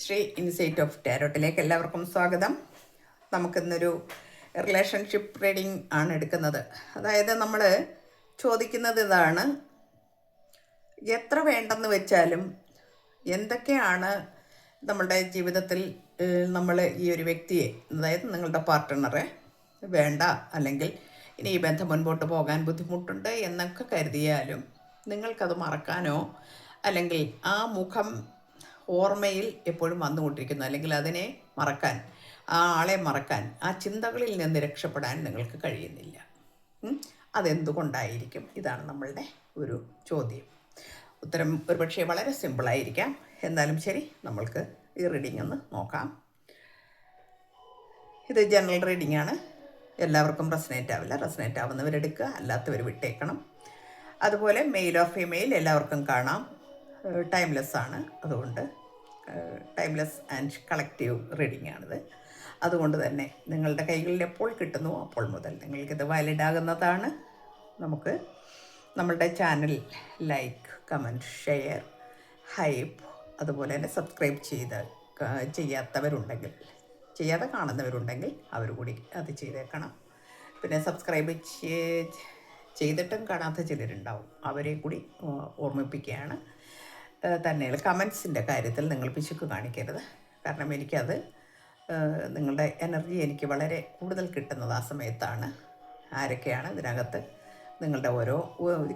Shri insight of ടാരോട്ടിലേക്ക് എല്ലാവർക്കും സ്വാഗതം. നമുക്കിന്നൊരു റിലേഷൻഷിപ്പ് റീഡിംഗ് ആണ് എടുക്കുന്നത്. അതായത് നമ്മൾ ചോദിക്കുന്നത് ഇതാണ്: എത്ര വേണ്ടെന്ന് വെച്ചാലും എന്തൊക്കെയാണ് നമ്മളുടെ ജീവിതത്തിൽ നമ്മൾ ഈ ഒരു വ്യക്തിയെ, അതായത് നിങ്ങളുടെ പാർട്ട്ണറെ വേണ്ട, അല്ലെങ്കിൽ ഇനി ഈ ബന്ധം മുൻപോട്ട് പോകാൻ ബുദ്ധിമുട്ടുണ്ട് എന്നൊക്കെ കരുതിയാലും നിങ്ങൾക്കത് മറക്കാനോ അല്ലെങ്കിൽ ആ മുഖം ഓർമ്മയിൽ എപ്പോഴും വന്നുകൊണ്ടിരിക്കുന്നു, അല്ലെങ്കിൽ അതിനെ മറക്കാൻ, ആ ആളെ മറക്കാൻ, ആ ചിന്തകളിൽ നിന്ന് രക്ഷപ്പെടാൻ നിങ്ങൾക്ക് കഴിയുന്നില്ല. അതെന്തുകൊണ്ടായിരിക്കും? ഇതാണ് നമ്മളുടെ ഒരു ചോദ്യം. ഉത്തരം ഒരുപക്ഷെ വളരെ സിമ്പിളായിരിക്കാം. എന്നാലും ശരി, നമ്മൾക്ക് ഈ റീഡിംഗ് ഒന്ന് നോക്കാം. ഇത് ജനറൽ റീഡിംഗ് ആണ്. എല്ലാവർക്കും റെസനേറ്റ് ആവില്ല. റെസനേറ്റ് ആവുന്നവരെടുക്കുക, അല്ലാത്തവർ വിട്ടേക്കണം. അതുപോലെ മെയിലോ ഫീമെയിൽ എല്ലാവർക്കും കാണാം. ടൈംലെസ് ആണ്, അതുകൊണ്ട് ടൈംലെസ് ആൻഡ് കളക്റ്റീവ് റീഡിംഗ് ആണിത്. അതുകൊണ്ട് തന്നെ നിങ്ങളുടെ കൈകളിൽ എപ്പോൾ കിട്ടുന്നു അപ്പോൾ മുതൽ നിങ്ങൾക്കിത് വാലിഡ് ആകുന്നതാണ്. നമുക്ക് നമ്മളുടെ channel like, comment, share, hype, അതുപോലെ തന്നെ സബ്സ്ക്രൈബ് ചെയ്യാത്തവരുണ്ടെങ്കിൽ, ചെയ്യാതെ കാണുന്നവരുണ്ടെങ്കിൽ അവർ കൂടി അത് ചെയ്തേക്കണം. പിന്നെ സബ്സ്ക്രൈബ് ചെയ്തിട്ടും കാണാത്ത ചിലരുണ്ടാവും, അവരെ കൂടി ഓർമ്മിപ്പിക്കുകയാണ്. തന്നെയുള്ള കമൻസിൻ്റെ കാര്യത്തിൽ നിങ്ങൾ പിശുക്ക് കാണിക്കരുത്. കാരണം എനിക്കത്, നിങ്ങളുടെ എനർജി എനിക്ക് വളരെ കൂടുതൽ കിട്ടുന്നത് ആ സമയത്താണ്. ആരൊക്കെയാണ് ഇതിനകത്ത് നിങ്ങളുടെ ഓരോ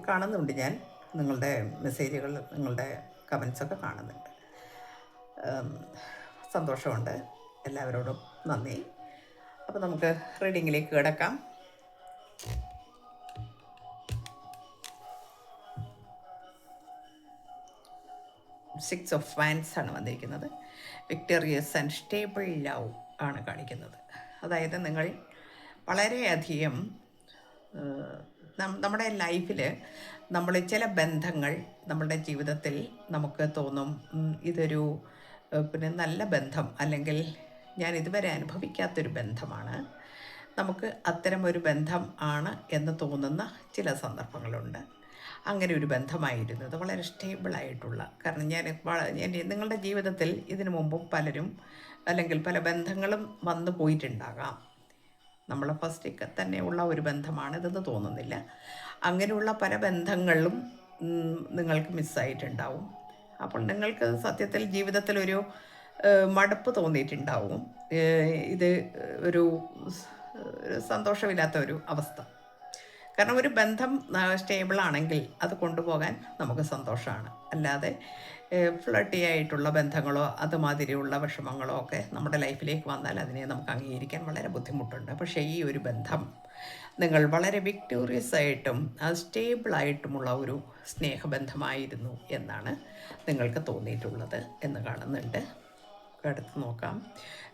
കാണുന്നുണ്ട്, ഞാൻ നിങ്ങളുടെ മെസ്സേജുകൾ, നിങ്ങളുടെ കമൻസൊക്കെ കാണുന്നുണ്ട്. സന്തോഷമുണ്ട്. എല്ലാവരോടും നന്ദി. അപ്പോൾ നമുക്ക് റീഡിങ്ങിലേക്ക് കിടക്കാം. 6 ഓഫ് വാൻസ് ആണ് വന്നിരിക്കുന്നത്. വിക്ടോറിയസ് ആൻഡ് സ്റ്റേബിൾ ലവ് ആണ് കാണിക്കുന്നത്. അതായത് നിങ്ങൾ വളരെയധികം നമ്മുടെ ലൈഫിൽ നമ്മൾ ചില ബന്ധങ്ങൾ നമ്മളുടെ ജീവിതത്തിൽ നമുക്ക് തോന്നും ഇതൊരു പിന്നെ നല്ല ബന്ധം, അല്ലെങ്കിൽ ഞാൻ ഇതുവരെ അനുഭവിക്കാത്തൊരു ബന്ധമാണ്, നമുക്ക് അത്തരം ഒരു ബന്ധം ആണ് എന്ന് തോന്നുന്ന ചില സന്ദർഭങ്ങളുണ്ട്. അങ്ങനെ ഒരു ബന്ധമായിരുന്നത് വളരെ സ്റ്റേബിളായിട്ടുള്ള, കാരണം ഞാൻ നിങ്ങളുടെ ജീവിതത്തിൽ ഇതിനു മുമ്പും പലരും അല്ലെങ്കിൽ പല ബന്ധങ്ങളും വന്നു പോയിട്ടുണ്ടാകാം. നമ്മളെ ഫസ്റ്റ് തന്നെ ഉള്ള ഒരു ബന്ധമാണിതെന്ന് തോന്നുന്നില്ല. അങ്ങനെയുള്ള പല ബന്ധങ്ങളും നിങ്ങൾക്ക് മിസ്സായിട്ടുണ്ടാവും. അപ്പോൾ നിങ്ങൾക്ക് സത്യത്തിൽ ജീവിതത്തിലൊരു മടുപ്പ് തോന്നിയിട്ടുണ്ടാവും. ഇത് ഒരു സന്തോഷമില്ലാത്ത ഒരു അവസ്ഥ. കാരണം ഒരു ബന്ധം സ്റ്റേബിൾ ആണെങ്കിൽ അത് കൊണ്ടുപോകാൻ നമുക്ക് സന്തോഷമാണ്. അല്ലാതെ ഫ്ലർട്ടി ആയിട്ടുള്ള ബന്ധങ്ങളോ അതുമാതിരിയുള്ള വിഷമങ്ങളോ ഒക്കെ നമ്മുടെ ലൈഫിലേക്ക് വന്നാൽ അതിനെ നമുക്ക് അംഗീകരിക്കാൻ വളരെ ബുദ്ധിമുട്ടുണ്ട്. പക്ഷേ ഈ ഒരു ബന്ധം നിങ്ങൾ വളരെ വിക്ടോറിയസ് ആയിട്ടും അത് സ്റ്റേബിളായിട്ടുമുള്ള ഒരു സ്നേഹബന്ധമായിരുന്നു എന്നാണ് നിങ്ങൾക്ക് തോന്നിയിട്ടുള്ളത് എന്ന് കാണുന്നുണ്ട്. അടുത്ത് നോക്കാം.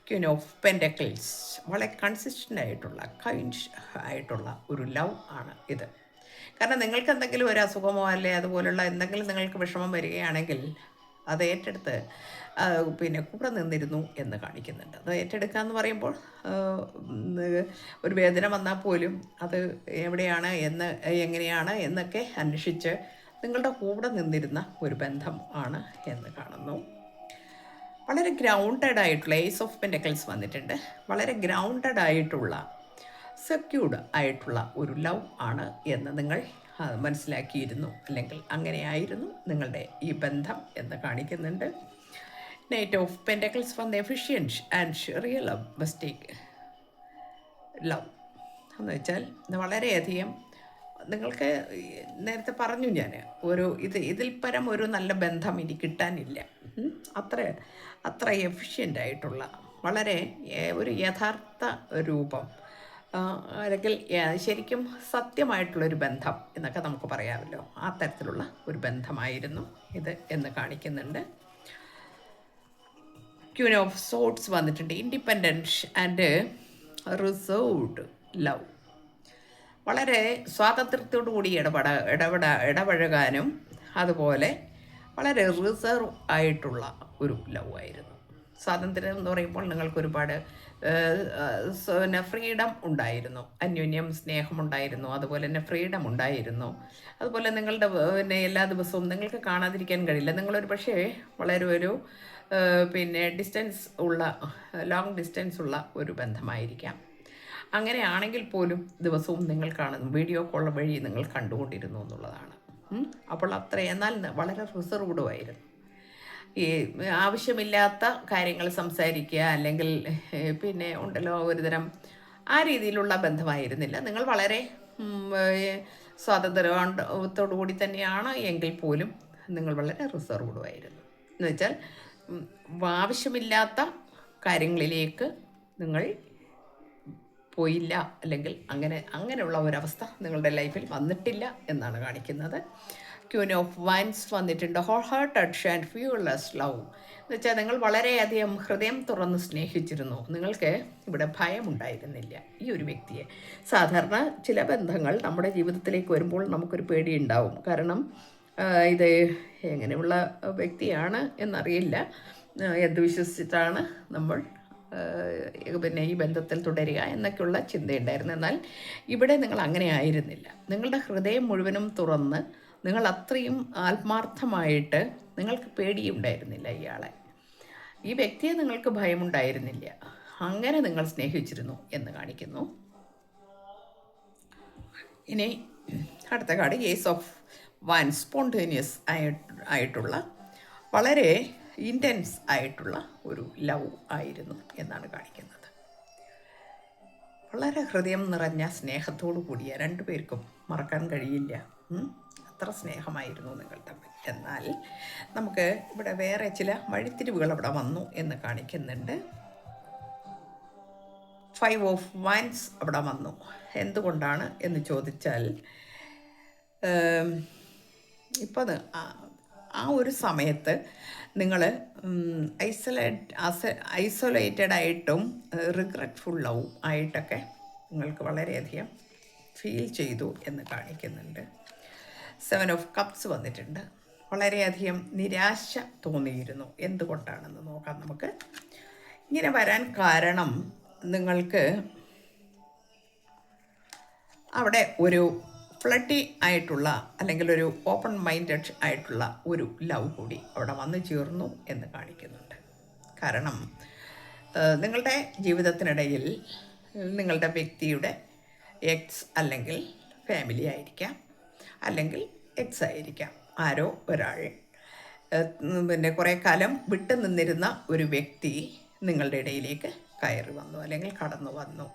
ക്വീൻ ഓഫ് പെൻറ്റക്കിൾസ്, വളരെ കൺസിസ്റ്റൻ്റ് ആയിട്ടുള്ള, കൈൻഡ് ആയിട്ടുള്ള ഒരു ലവ് ആണ് ഇത്. കാരണം നിങ്ങൾക്ക് എന്തെങ്കിലും ഒരു അസുഖമോ അല്ലെ അതുപോലുള്ള എന്തെങ്കിലും നിങ്ങൾക്ക് വിഷമം വരികയാണെങ്കിൽ അത് ഏറ്റെടുത്ത് പിന്നെ കൂടെ നിന്നിരുന്നു എന്ന് കാണിക്കുന്നുണ്ട്. അത് ഏറ്റെടുക്കുക എന്ന് പറയുമ്പോൾ ഒരു വേദന വന്നാൽ പോലും അത് എവിടെയാണ് എങ്ങനെയാണ് എന്നൊക്കെ അന്വേഷിച്ച് നിങ്ങളുടെ കൂടെ നിന്നിരുന്ന ഒരു ബന്ധം ആണ് എന്ന് കാണുന്നു. വളരെ ഗ്രൗണ്ടഡ് ആയിട്ടുള്ള ഏസ് ഓഫ് പെൻറ്റക്കിൾസ് വന്നിട്ടുണ്ട്. വളരെ ഗ്രൗണ്ടഡ് ആയിട്ടുള്ള, സെക്യൂർഡ് ആയിട്ടുള്ള ഒരു ലവ് ആണ് എന്ന് നിങ്ങൾ മനസ്സിലാക്കിയിരുന്നു, അല്ലെങ്കിൽ അങ്ങനെയായിരുന്നു നിങ്ങളുടെ ഈ ബന്ധം എന്ന് കാണിക്കുന്നുണ്ട്. നൈറ്റ് ഓഫ് പെൻറ്റക്കിൾസ് വന്ന efficient and real mistake love എന്ന് വെച്ചാൽ വളരെയധികം, നിങ്ങൾക്ക് നേരത്തെ പറഞ്ഞു ഞാൻ, ഇതിൽ പരം ഒരു നല്ല ബന്ധം ഇനി കിട്ടാനില്ല. അത്ര എഫിഷ്യൻ്റ് ആയിട്ടുള്ള, വളരെ ഒരു യഥാർത്ഥ രൂപം, അല്ലെങ്കിൽ ശരിക്കും സത്യമായിട്ടുള്ളൊരു ബന്ധം എന്നൊക്കെ നമുക്ക് പറയാമല്ലോ, ആ തരത്തിലുള്ള ഒരു ബന്ധമായിരുന്നു ഇത് എന്ന് കാണിക്കുന്നുണ്ട്. ക്വീൻ ഓഫ് സോർഡ്സ് വന്നിട്ടുണ്ട്. ഇൻഡിപെൻഡൻറ്റ് ആൻഡ് റിസർവ്ഡ് ലവ്, വളരെ സ്വാതന്ത്ര്യത്തോടു കൂടി ഇടപഴകാനും അതുപോലെ വളരെ റിസർവ് ആയിട്ടുള്ള ഒരു ലവ് ആയിരുന്നു. സ്വാതന്ത്ര്യം എന്ന് പറയുമ്പോൾ നിങ്ങൾക്ക് ഒരുപാട് പിന്നെ ഫ്രീഡം ഉണ്ടായിരുന്നു, അന്യോന്യം സ്നേഹമുണ്ടായിരുന്നു, അതുപോലെ തന്നെ ഫ്രീഡം ഉണ്ടായിരുന്നു. അതുപോലെ നിങ്ങളുടെ പിന്നെ എല്ലാ ദിവസവും നിങ്ങൾക്ക് കാണാതിരിക്കാൻ കഴിയില്ല. നിങ്ങളൊരു പക്ഷേ വളരെ ഒരു പിന്നെ ലോങ് ഡിസ്റ്റൻസ് ഉള്ള ഒരു ബന്ധമായിരിക്കാം. അങ്ങനെയാണെങ്കിൽ പോലും ദിവസവും നിങ്ങൾ കാണുന്നു, വീഡിയോ കോൾ വഴി നിങ്ങൾ കണ്ടുകൊണ്ടിരുന്നു എന്നുള്ളതാണ്. അപ്പോൾ എന്നാൽ വളരെ റിസർവ്ഡുമായിരുന്നു. ഈ ആവശ്യമില്ലാത്ത കാര്യങ്ങൾ സംസാരിക്കുക, അല്ലെങ്കിൽ പിന്നെ ഉണ്ടല്ലോ ഒരുതരം ആ രീതിയിലുള്ള ബന്ധമായിരുന്നില്ല. നിങ്ങൾ വളരെ സ്വാതന്ത്ര്യത്തോടു കൂടി തന്നെയാണ് എങ്കിൽ പോലും നിങ്ങൾ വളരെ റിസർവ്ഡുമായിരുന്നു. എന്ന് വെച്ചാൽ ആവശ്യമില്ലാത്ത കാര്യങ്ങളിലേക്ക് നിങ്ങൾ പോയില്ല, അല്ലെങ്കിൽ അങ്ങനെയുള്ള ഒരവസ്ഥ നിങ്ങളുടെ ലൈഫിൽ വന്നിട്ടില്ല എന്നാണ് കാണിക്കുന്നത്. ക്യൂൻ ഓഫ് വൈൻസ് വന്നിട്ടുണ്ട്. ഹോൾ ഹാർട്ടഡ് ആൻഡ് ഫ്യൂർലെസ് ലവ് എന്ന് വെച്ചാൽ നിങ്ങൾ വളരെയധികം ഹൃദയം തുറന്ന് സ്നേഹിച്ചിരുന്നു. നിങ്ങൾക്ക് ഇവിടെ ഭയമുണ്ടായിരുന്നില്ല ഈ ഒരു വ്യക്തിയെ. സാധാരണ ചില ബന്ധങ്ങൾ നമ്മുടെ ജീവിതത്തിലേക്ക് വരുമ്പോൾ നമുക്കൊരു പേടിയുണ്ടാവും. കാരണം ഇത് എങ്ങനെയുള്ള വ്യക്തിയാണ് എന്നറിയില്ല, എന്ത് വിശ്വസിച്ചിട്ടാണ് നമ്മൾ പിന്നെ ഈ ബന്ധത്തിൽ തുടരുക എന്നൊക്കെയുള്ള ചിന്തയുണ്ടായിരുന്നു. എന്നാൽ ഇവിടെ നിങ്ങൾ അങ്ങനെ ആയിരുന്നില്ല. നിങ്ങളുടെ ഹൃദയം മുഴുവനും തുറന്ന് നിങ്ങൾ അത്രയും ആത്മാർത്ഥമായിട്ട് നിങ്ങൾക്ക് പേടിയുണ്ടായിരുന്നില്ല ഇയാളെ. ഈ വ്യക്തിയെ നിങ്ങൾക്ക് ഭയമുണ്ടായിരുന്നില്ല. അങ്ങനെ നിങ്ങൾ സ്നേഹിച്ചിരുന്നു എന്ന് കാണിക്കുന്നു. ഇനി അടുത്ത കാർഡ് ഏസ് ഓഫ് വൺ. സ്പോണ്ടേനിയസ് ആയിട്ടുള്ള വളരെ ഇൻറ്റൻസ് ആയിട്ടുള്ള ഒരു ലവ് ആയിരുന്നു എന്നാണ് കാണിക്കുന്നത്. വളരെ ഹൃദയം നിറഞ്ഞ സ്നേഹത്തോടു കൂടിയ രണ്ടുപേർക്കും മറക്കാൻ കഴിയില്ല. അത്ര സ്നേഹമായിരുന്നു നിങ്ങൾ തമ്മിൽ. എന്നാൽ നമുക്ക് ഇവിടെ വേറെ ചില വഴിത്തിരിവുകൾ അവിടെ വന്നു എന്ന് കാണിക്കുന്നുണ്ട്. 5 ഓഫ് വൈൻസ് അവിടെ വന്നു. എന്തുകൊണ്ടാണ് എന്ന് ചോദിച്ചാൽ, ഇപ്പോൾ ആ ഒരു സമയത്ത് നിങ്ങൾ ഐസൊലേറ്റഡ് ആയിട്ടും റിഗ്രറ്റ്ഫുള്ളവും ആയിട്ടൊക്കെ നിങ്ങൾക്ക് വളരെയധികം ഫീൽ ചെയ്തു എന്ന് കാണിക്കുന്നുണ്ട്. 7 ഓഫ് കപ്സ് വന്നിട്ടുണ്ട്. വളരെയധികം നിരാശ തോന്നിയിരുന്നു. എന്തുകൊണ്ടാണെന്ന് നോക്കാം നമുക്ക്. ഇങ്ങനെ വരാൻ കാരണം നിങ്ങൾക്ക് അവിടെ ഒരു ഫ്ലഡി ആയിട്ടുള്ള, അല്ലെങ്കിൽ ഒരു ഓപ്പൺ മൈൻഡഡ് ആയിട്ടുള്ള ഒരു ലവ് കൂടി അവിടെ വന്നു ചേർന്നു എന്ന് കാണിക്കുന്നുണ്ട്. കാരണം നിങ്ങളുടെ ജീവിതത്തിനിടയിൽ നിങ്ങളുടെ വ്യക്തിയുടെ എക്സ് അല്ലെങ്കിൽ ഫാമിലി ആയിരിക്കാം, അല്ലെങ്കിൽ എക്സ് ആയിരിക്കാം, ആരോ ഒരാൾ പിന്നെ കുറേ കാലം വിട്ടു നിന്നിരുന്ന ഒരു വ്യക്തി നിങ്ങളുടെ ഇടയിലേക്ക് കയറി വന്നു, അല്ലെങ്കിൽ കടന്നു വന്നു.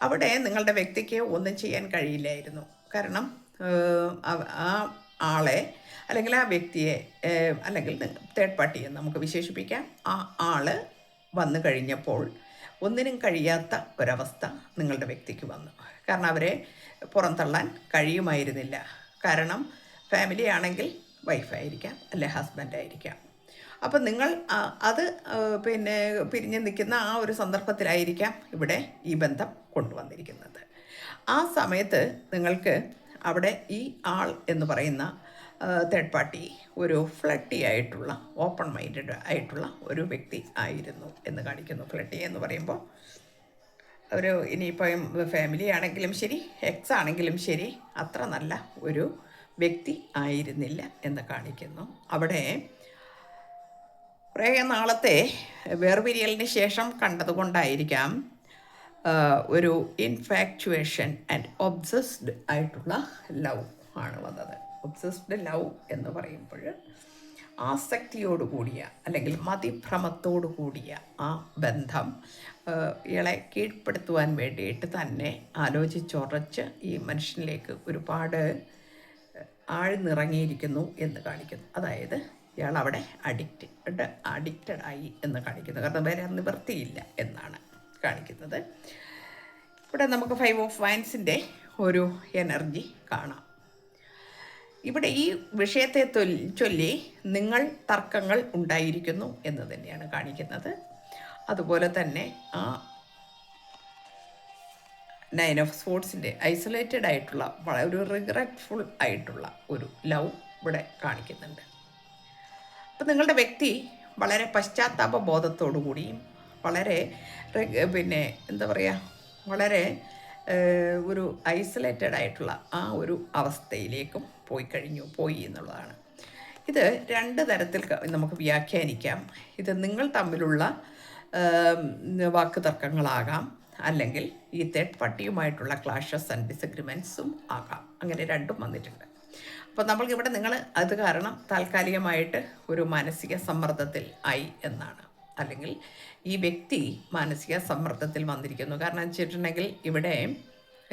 അവിടെ നിങ്ങളുടെ വ്യക്തിക്ക് ഒന്നും ചെയ്യാൻ കഴിയില്ലായിരുന്നു. കാരണം ആ ആളെ, അല്ലെങ്കിൽ ആ വ്യക്തിയെ, അല്ലെങ്കിൽ തേർഡ് പാർട്ടിയെ നമുക്ക് വിശേഷിപ്പിക്കാം, ആ ആള് വന്നു കഴിഞ്ഞപ്പോൾ ഒന്നിനും കഴിയാത്ത ഒരവസ്ഥ നിങ്ങളുടെ വ്യക്തിക്ക് വന്നു. കാരണം അവരെ പുറന്തള്ളാൻ കഴിയുമായിരുന്നില്ല. കാരണം ഫാമിലി ആണെങ്കിൽ വൈഫായിരിക്കാം, അല്ലെ ഹസ്ബൻഡായിരിക്കാം. അപ്പം നിങ്ങൾ അത് പിന്നെ പിരിഞ്ഞ് നിൽക്കുന്ന ആ ഒരു സന്ദർഭത്തിലായിരിക്കാം ഇവിടെ ഈ ബന്ധം കൊണ്ടുവന്നിരിക്കുന്നത്. ആ സമയത്ത് നിങ്ങൾക്ക് അവിടെ ഈ ആൾ എന്ന് പറയുന്ന തേർഡ് പാർട്ടി ഒരു ഫ്ലഡി ആയിട്ടുള്ള, ഓപ്പൺ മൈൻഡഡ് ആയിട്ടുള്ള ഒരു വ്യക്തി ആയിരുന്നു എന്ന് കാണിക്കുന്നു. ഫ്ലഡി എന്ന് പറയുമ്പോൾ ഒരു ഇനിയിപ്പം ഫാമിലി ആണെങ്കിലും ശരി, എക്സ് ആണെങ്കിലും ശരി, അത്ര നല്ല ഒരു വ്യക്തി ആയിരുന്നില്ല എന്ന് കാണിക്കുന്നു. അവിടെ കുറേ നാളത്തെ വേർപിരിയലിന് ശേഷം കണ്ടതുകൊണ്ടായിരിക്കാം ഒരു ഇൻഫാക്ച്വേഷൻ ആൻഡ് ഒബ്സസ്ഡ് ആയിട്ടുള്ള ലവ് ആണ് വന്നത്. ഒബ്സസ്ഡ് ലവ് എന്ന് പറയുമ്പോൾ ആസക്തിയോട് കൂടിയ, അല്ലെങ്കിൽ മതിഭ്രമത്തോടു കൂടിയ ആ ബന്ധം ഇയാളെ കീഴ്പ്പെടുത്തുവാൻ വേണ്ടിയിട്ട് തന്നെ ആലോചിച്ചുറച്ച് ഈ മനുഷ്യനിലേക്ക് ഒരുപാട് ആഴ്ന്നിറങ്ങിയിരിക്കുന്നു എന്ന് കാണിക്കുന്നു. അതായത് ഇയാൾ അവിടെ അഡിക്റ്റഡ് ആയി എന്ന് കാണിക്കുന്നു. കാരണം വേറെ നിവൃത്തിയില്ല എന്നാണ് കാണിക്കുന്നത്. ഇവിടെ നമുക്ക് 5 ഓഫ് വൈൻസിൻ്റെ ഒരു എനർജി കാണാം. ഇവിടെ ഈ വിഷയത്തെ ചൊല്ലി നിങ്ങൾ തർക്കങ്ങൾ ഉണ്ടായിരിക്കുന്നു എന്ന് തന്നെയാണ് കാണിക്കുന്നത്. അതുപോലെ തന്നെ ആ 9 ഓഫ് സ്പോർട്സിൻ്റെ ഐസൊലേറ്റഡ് ആയിട്ടുള്ള, ഒരു റിഗ്രറ്റ്ഫുൾ ആയിട്ടുള്ള ഒരു ലവ് ഇവിടെ കാണിക്കുന്നുണ്ട്. അപ്പം നിങ്ങളുടെ വ്യക്തി വളരെ പശ്ചാത്താപ ബോധത്തോടു കൂടിയും വളരെ പിന്നെ എന്താ പറയുക, വളരെ ഒരു ഐസൊലേറ്റഡ് ആയിട്ടുള്ള ആ ഒരു അവസ്ഥയിലേക്കും പോയി എന്നുള്ളതാണ്. ഇത് രണ്ട് തരത്തിൽ നമുക്ക് വ്യാഖ്യാനിക്കാം. ഇത് നിങ്ങൾ തമ്മിലുള്ള വാക്ക് തർക്കങ്ങളാകാം, അല്ലെങ്കിൽ ഈ തേർഡ് പാർട്ടിയുമായിട്ടുള്ള ക്ലാഷസ് ആൻഡ് ഡിസഗ്രിമെൻറ്റ്സും ആകാം. അങ്ങനെ രണ്ടും വന്നിട്ടുണ്ട്. അപ്പോൾ നമ്മൾക്കിവിടെ നിങ്ങൾ അത് കാരണം താൽക്കാലികമായിട്ട് ഒരു മാനസിക സമ്മർദ്ദത്തിൽ ആയി എന്നാണ്, അല്ലെങ്കിൽ ഈ വ്യക്തി മാനസിക സമ്മർദ്ദത്തിൽ വന്നിരിക്കുന്നു. കാരണം വെച്ചിട്ടുണ്ടെങ്കിൽ ഇവിടെ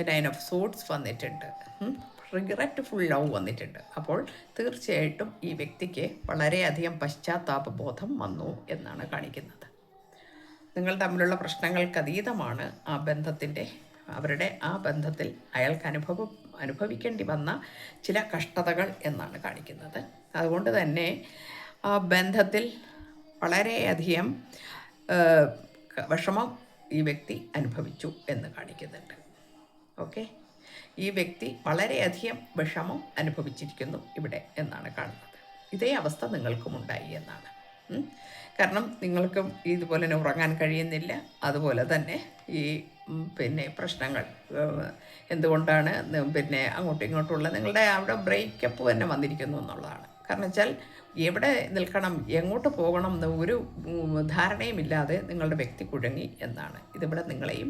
9 ഓഫ് സോഡ്സ് വന്നിട്ടുണ്ട്, റിഗ്രറ്റ്ഫുൾ ലവ് വന്നിട്ടുണ്ട്. അപ്പോൾ തീർച്ചയായിട്ടും ഈ വ്യക്തിക്ക് വളരെയധികം പശ്ചാത്താപബോധം വന്നു എന്നാണ് കാണിക്കുന്നത്. നിങ്ങൾ തമ്മിലുള്ള പ്രശ്നങ്ങൾക്ക് അതീതമാണ് അവരുടെ ആ ബന്ധത്തിൽ അയാൾക്ക് അനുഭവിക്കേണ്ടി വന്ന ചില കഷ്ടതകൾ എന്നാണ് കാണിക്കുന്നത്. അതുകൊണ്ട് തന്നെ ആ ബന്ധത്തിൽ വളരെയധികം വിഷമം ഈ വ്യക്തി അനുഭവിച്ചു എന്ന് കാണിക്കുന്നുണ്ട്. ഓക്കെ, ഈ വ്യക്തി വളരെയധികം വിഷമം അനുഭവിച്ചിരിക്കുന്നു ഇവിടെ എന്നാണ് കാണുന്നത്. ഇതേ അവസ്ഥ നിങ്ങൾക്കും ഉണ്ടായി എന്നാണ്. കാരണം നിങ്ങൾക്കും ഇതുപോലെ തന്നെ ഉറങ്ങാൻ കഴിയുന്നില്ല. അതുപോലെ തന്നെ ഈ പ്രശ്നങ്ങൾ എന്തുകൊണ്ടാണ് അങ്ങോട്ടും ഇങ്ങോട്ടുള്ള നിങ്ങളുടെ അവിടെ ബ്രേക്കപ്പ് തന്നെ വന്നിരിക്കുന്നു എന്നുള്ളതാണ്. കാരണം വെച്ചാൽ എവിടെ നിൽക്കണം, എങ്ങോട്ട് പോകണം എന്ന് ഒരു ധാരണയുമില്ലാതെ നിങ്ങളുടെ വ്യക്തി കുഴങ്ങി എന്നാണ് ഇതിവിടെ നിങ്ങളെയും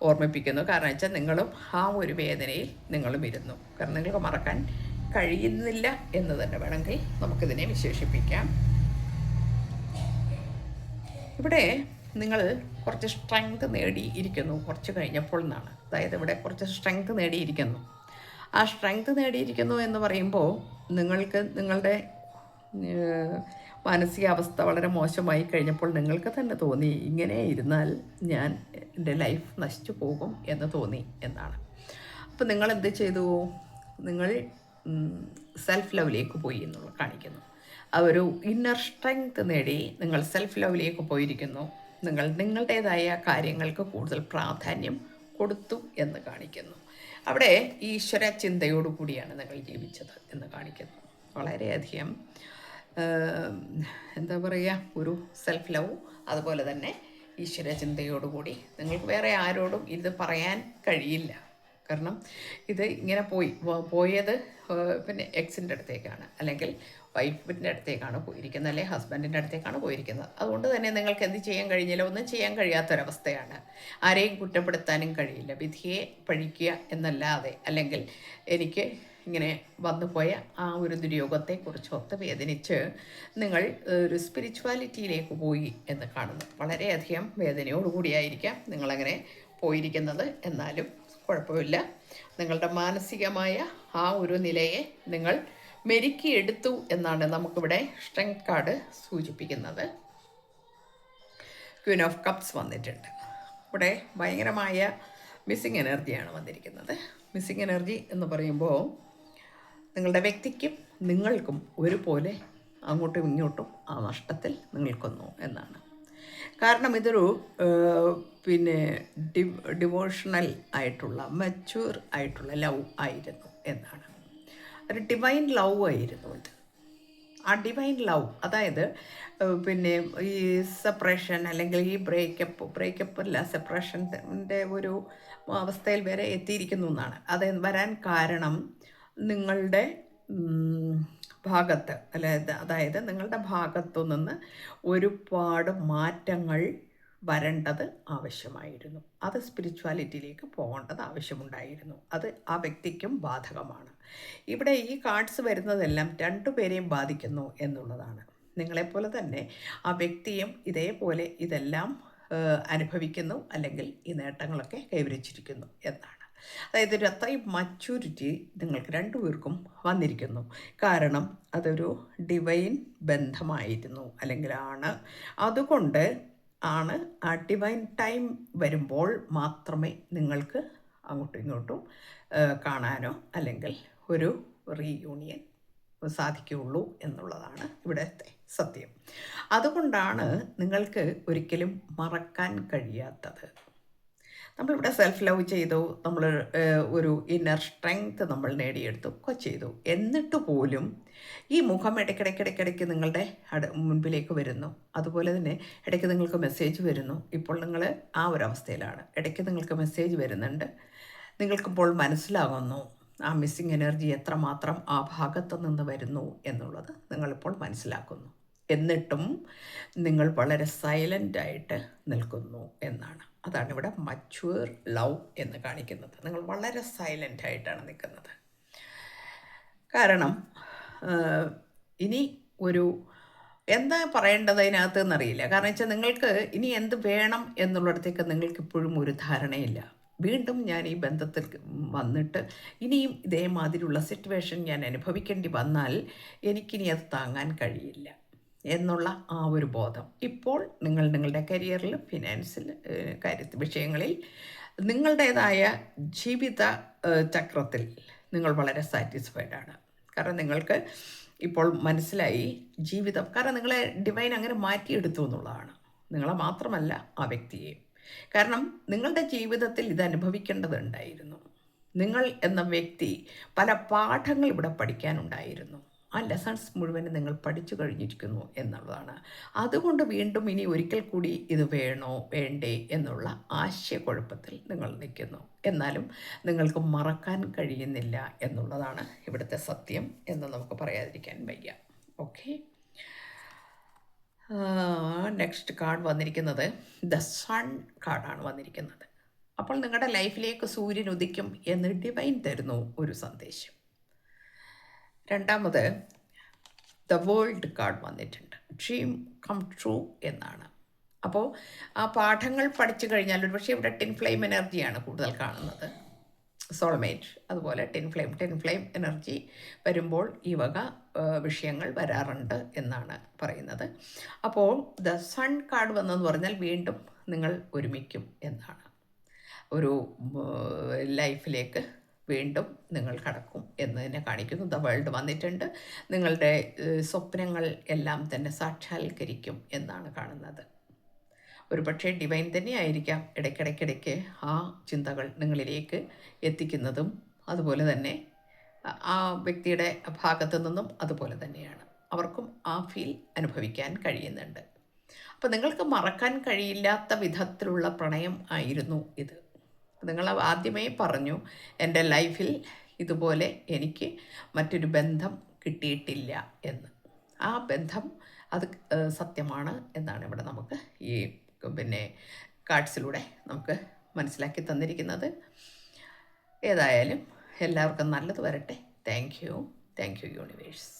ഓർമ്മിപ്പിക്കുന്നു. കാരണം വെച്ചാൽ നിങ്ങളും ആ ഒരു വേദനയിൽ നിങ്ങളും ഇരുന്നു. കാരണം നിങ്ങൾക്ക് മറക്കാൻ കഴിയുന്നില്ല എന്ന് തന്നെ വേണമെങ്കിൽ നമുക്കിതിനെ വിശേഷിപ്പിക്കാം. ഇവിടെ നിങ്ങൾ കുറച്ച് സ്ട്രെങ്ത് നേടിയിരിക്കുന്നു കുറച്ച് കഴിഞ്ഞപ്പോൾ എന്നാണ്. അതായത് ഇവിടെ കുറച്ച് സ്ട്രെങ്ത് നേടിയിരിക്കുന്നു. ആ സ്ട്രെങ്ത് നേടിയിരിക്കുന്നു എന്ന് പറയുമ്പോൾ നിങ്ങൾക്ക് നിങ്ങളുടെ മാനസികാവസ്ഥ വളരെ മോശമായി കഴിഞ്ഞപ്പോൾ നിങ്ങൾക്ക് തന്നെ തോന്നി, ഇങ്ങനെ ഇരുന്നാൽ എൻ്റെ ലൈഫ് നശിച്ചു പോകും എന്ന് തോന്നി എന്നാണ്. അപ്പോൾ നിങ്ങൾ എന്ത് ചെയ്തു? നിങ്ങൾ സെൽഫ് ലവിലേക്ക് പോയി എന്നുള്ളത് കാണിക്കുന്നു. ആ ഒരു ഇന്നർ സ്ട്രെങ്ത് നേടി നിങ്ങൾ സെൽഫ് ലവിലേക്ക് പോയിരിക്കുന്നു. നിങ്ങൾ നിങ്ങളുടേതായ കാര്യങ്ങൾക്ക് കൂടുതൽ പ്രാധാന്യം കൊടുത്തു എന്ന് കാണിക്കുന്നു. അവിടെ ഈശ്വര ചിന്തയോടുകൂടിയാണ് നിങ്ങൾ ജീവിച്ചത് എന്ന് കാണിക്കുന്നു. വളരെയധികം എന്താ പറയുക, ഒരു സെൽഫ് ലവ്, അതുപോലെ തന്നെ ഈശ്വര ചിന്തയോടുകൂടി നിങ്ങൾക്ക് വേറെ ആരോടും ഇത് പറയാൻ കഴിയില്ല. കാരണം ഇത് ഇങ്ങനെ പോയത് എക്സിൻ്റെ അടുത്തേക്കാണ്, അല്ലെങ്കിൽ വൈഫിൻ്റെ അടുത്തേക്കാണ് പോയിരിക്കുന്നത്, അല്ലെങ്കിൽ ഹസ്ബൻഡിൻ്റെ അടുത്തേക്കാണ് പോയിരിക്കുന്നത്. അതുകൊണ്ട് തന്നെ നിങ്ങൾക്ക് എന്ത് ചെയ്യാൻ കഴിഞ്ഞില്ല, ഒന്നും ചെയ്യാൻ കഴിയാത്തൊരവസ്ഥയാണ്. ആരെയും കുറ്റപ്പെടുത്താനും കഴിയില്ല. വിധിയെ പഴിക്കുക എന്നല്ലാതെ, അല്ലെങ്കിൽ എനിക്ക് ഇങ്ങനെ വന്നുപോയ ആ ഒരു ദുര്യോഗത്തെക്കുറിച്ചൊത്ത് വേദനിച്ച് നിങ്ങൾ ഒരു സ്പിരിച്വാലിറ്റിയിലേക്ക് പോയി എന്ന് കാണുന്നു. വളരെയധികം വേദനയോടുകൂടിയായിരിക്കാം നിങ്ങളങ്ങനെ പോയിരിക്കുന്നത്. എന്നാലും കുഴപ്പമില്ല, നിങ്ങളുടെ മാനസികമായ ആ ഒരു നിലയെ നിങ്ങൾ മെരുക്കിയെടുത്തു എന്നാണ് നമുക്കിവിടെ സ്ട്രെങ്ത് കാർഡ് സൂചിപ്പിക്കുന്നത്. ക്വീൻ ഓഫ് കപ്സ് വന്നിട്ടുണ്ട്. ഇവിടെ ഭയങ്കരമായ മിസ്സിങ് എനർജിയാണ് വന്നിരിക്കുന്നത്. മിസ്സിങ് എനർജി എന്ന് പറയുമ്പോൾ നിങ്ങളുടെ വ്യക്തിക്കും നിങ്ങൾക്കും ഒരുപോലെ അങ്ങോട്ടും ഇങ്ങോട്ടും ആ നഷ്ടത്തിൽ നിൽക്കുന്നു എന്നാണ്. കാരണം ഇതൊരു ഡിവോഷണൽ ആയിട്ടുള്ള മച്യൂർ ആയിട്ടുള്ള ലവ് ആയിരുന്നു എന്നാണ്. ഒരു ഡിവൈൻ ലവ് ആയിരുന്നു ഇത്. ആ ഡിവൈൻ ലവ്, അതായത് ഈ സെപ്പറേഷൻ അല്ലെങ്കിൽ ഈ ബ്രേക്കപ്പ് അല്ല, സെപ്പറേഷൻ്റെ ഒരു അവസ്ഥയിൽ വരെ എത്തിയിരിക്കുന്നു എന്നാണ്. അത് വരാൻ കാരണം നിങ്ങളുടെ ഭാഗത്ത്, അതായത് നിങ്ങളുടെ ഭാഗത്തു നിന്ന് ഒരുപാട് മാറ്റങ്ങൾ വരേണ്ടത് ആവശ്യമായിരുന്നു. അത് സ്പിരിച്വാലിറ്റിയിലേക്ക് പോകേണ്ടത് ആവശ്യമുണ്ടായിരുന്നു. അത് ആ വ്യക്തിക്കും ബാധകമാണ്. ഇവിടെ ഈ കാർഡ്സ് വരുന്നതെല്ലാം രണ്ടുപേരെയും ബാധിക്കുന്നു എന്നുള്ളതാണ്. നിങ്ങളെപ്പോലെ തന്നെ ആ വ്യക്തിയും ഇതേപോലെ ഇതെല്ലാം അനുഭവിക്കുന്നു, അല്ലെങ്കിൽ ഈ നേട്ടങ്ങളൊക്കെ കൈവരിച്ചിരിക്കുന്നു എന്നാണ്. അതായത് ഒരു അത്രയും മച്യൂരിറ്റി നിങ്ങൾക്ക് രണ്ടുപേർക്കും വന്നിരിക്കുന്നു. കാരണം അതൊരു ഡിവൈൻ ബന്ധമായിരുന്നു, അല്ലെങ്കിൽ ആണ്. അതുകൊണ്ട് ആണ് ആ ഡിവൈൻ ടൈം വരുമ്പോൾ മാത്രമേ നിങ്ങൾക്ക് അങ്ങോട്ടും ഇങ്ങോട്ടും കാണാനോ അല്ലെങ്കിൽ ഒരു റീയൂണിയൻ സാധിക്കുകയുള്ളൂ എന്നുള്ളതാണ് ഇവിടുത്തെ സത്യം. അതുകൊണ്ടാണ് നിങ്ങൾക്ക് ഒരിക്കലും മറക്കാൻ കഴിയാത്തത്. നമ്മളിവിടെ സെൽഫ് ലവ് ചെയ്തു, നമ്മൾ ഒരു ഇന്നർ സ്ട്രെങ്ത് നമ്മൾ നേടിയെടുത്തു ഒക്കെ ചെയ്തു. എന്നിട്ട് പോലും ഈ മുഖം ഇടയ്ക്കിടയ്ക്ക് നിങ്ങളുടെ മുൻപിലേക്ക് വരുന്നു. അതുപോലെ തന്നെ ഇടയ്ക്ക് നിങ്ങൾക്ക് മെസ്സേജ് വരുന്നു. ഇപ്പോൾ നിങ്ങൾ ആ ഒരു അവസ്ഥയിലാണ്. ഇടയ്ക്ക് നിങ്ങൾക്ക് മെസ്സേജ് വരുന്നുണ്ട്. നിങ്ങൾക്കിപ്പോൾ മനസ്സിലാകുന്നു ആ മിസ്സിങ് എനർജി എത്രമാത്രം ആ ഭാഗത്ത് നിന്ന് വരുന്നു എന്നുള്ളത് നിങ്ങളിപ്പോൾ മനസ്സിലാക്കുന്നു. എന്നിട്ടും നിങ്ങൾ വളരെ സൈലൻ്റായിട്ട് നിൽക്കുന്നു എന്നാണ്. അതാണ് ഇവിടെ മച്വർ ലവ് എന്ന് കാണിക്കുന്നത്. നിങ്ങൾ വളരെ സൈലൻ്റായിട്ടാണ് നിൽക്കുന്നത്. കാരണം ഇനി ഒരു എന്താ പറയേണ്ടത് അതിനകത്ത് എന്നറിയില്ല. കാരണം വെച്ചാൽ നിങ്ങൾക്ക് ഇനി എന്ത് വേണം എന്നുള്ളിടത്തേക്ക് നിങ്ങൾക്കിപ്പോഴും ഒരു ധാരണയില്ല. വീണ്ടും ഞാൻ ഈ ബന്ധത്തിൽ വന്നിട്ട് ഇനിയും ഇതേമാതിരിയുള്ള സിറ്റുവേഷൻ ഞാൻ അനുഭവിക്കേണ്ടി വന്നാൽ എനിക്കിനി അത് താങ്ങാൻ കഴിയില്ല എന്നുള്ള ആ ഒരു ബോധം ഇപ്പോൾ നിങ്ങളുടെ കരിയറിൽ, ഫിനാൻസിൽ, വിഷയങ്ങളിൽ നിങ്ങളുടേതായ ജീവിത ചക്രത്തിൽ നിങ്ങൾ വളരെ സാറ്റിസ്ഫൈഡ് ആണ്. കാരണം നിങ്ങൾക്ക് ഇപ്പോൾ മനസ്സിലായി ജീവിതം, കാരണം നിങ്ങളെ ഡിവൈൻ അങ്ങനെ മാറ്റിയെടുത്തു എന്നുള്ളതാണ്. നിങ്ങളെ മാത്രമല്ല ആ വ്യക്തിയെയും. കാരണം നിങ്ങളുടെ ജീവിതത്തിൽ ഇത് അനുഭവിക്കേണ്ടതുണ്ടായിരുന്നു. നിങ്ങൾ എന്ന വ്യക്തി പല പാഠങ്ങൾ ഇവിടെ പഠിക്കാനുണ്ടായിരുന്നു. ആ ലെസൺസ് മുഴുവനും നിങ്ങൾ പഠിച്ചു കഴിഞ്ഞിരിക്കുന്നു എന്നുള്ളതാണ്. അതുകൊണ്ട് വീണ്ടും ഇനി ഒരിക്കൽ കൂടി ഇത് വേണോ വേണ്ടേ എന്നുള്ള ആശയക്കുഴപ്പത്തിൽ നിങ്ങൾ നിൽക്കുന്നു. എന്നാലും നിങ്ങൾക്ക് മറക്കാൻ കഴിയുന്നില്ല എന്നുള്ളതാണ് ഇവിടുത്തെ സത്യം എന്ന് നമുക്ക് പറയാതിരിക്കാൻ വയ്യ. ഓക്കെ, നെക്സ്റ്റ് കാർഡ് വന്നിരിക്കുന്നത് ദ സൺ കാർഡാണ് വന്നിരിക്കുന്നത്. അപ്പോൾ നിങ്ങളുടെ ലൈഫിലേക്ക് സൂര്യൻ ഉദിക്കും എന്ന് ഡിവൈൻ തരുന്നു ഒരു സന്ദേശം. രണ്ടാമത് ദ വേൾഡ് കാർഡ് വന്നിട്ടുണ്ട്. ഡ്രീം കം ട്രൂ എന്നാണ്. അപ്പോൾ ആ പാഠങ്ങൾ പഠിച്ചു കഴിഞ്ഞാൽ ഒരു പക്ഷേ ഇവിടെ ടിൻ ഫ്ലെയിം എനർജിയാണ് കൂടുതൽ കാണുന്നത്. സോൾമേറ്റ്, അതുപോലെ ടിൻ ഫ്ലെയിം എനർജി വരുമ്പോൾ ഈ വക വിഷയങ്ങൾ വരാറുണ്ട് എന്നാണ് പറയുന്നത്. അപ്പോൾ ദ സൺ കാർഡ് വന്നെന്ന് പറഞ്ഞാൽ വീണ്ടും നിങ്ങൾ ഒരുമിക്കും എന്നാണ്. ഒരു ലൈഫിലേക്ക് വീണ്ടും നിങ്ങൾ കടക്കും എന്നതിനെ കാണിക്കുന്നു. ദ വേൾഡ് വന്നിട്ടുണ്ട്. നിങ്ങളുടെ സ്വപ്നങ്ങൾ എല്ലാം തന്നെ സാക്ഷാത്കരിക്കും എന്നാണ് കാണുന്നത്. ഒരു പക്ഷേ ഡിവൈൻ തന്നെ ആയിരിക്കാം ഇടയ്ക്കിടയ്ക്കിടയ്ക്ക് ആ ചിന്തകൾ നിങ്ങളിലേക്ക് എത്തിക്കുന്നതും. അതുപോലെ തന്നെ ആ വ്യക്തിയുടെ ഭാഗത്തു നിന്നും അതുപോലെ തന്നെയാണ്. അവർക്കും ആ ഫീൽ അനുഭവിക്കാൻ കഴിയുന്നുണ്ട്. അപ്പോൾ നിങ്ങൾക്ക് മറക്കാൻ കഴിയില്ലാത്ത വിധത്തിലുള്ള പ്രണയം ആയിരുന്നു ഇത്. നിങ്ങൾ ആദ്യമേ പറഞ്ഞു, എൻ്റെ ലൈഫിൽ ഇതുപോലെ എനിക്ക് മറ്റൊരു ബന്ധം കിട്ടിയിട്ടില്ല എന്ന്. ആ ബന്ധം അത് സത്യമാണ് എന്നാണ് ഇവിടെ നമുക്ക് ഈ കാർഡ്സിലൂടെ നമുക്ക് മനസ്സിലാക്കി തന്നിരിക്കുന്നത്. ഏതായാലും എല്ലാവർക്കും നല്ലത് വരട്ടെ. Thank you universe.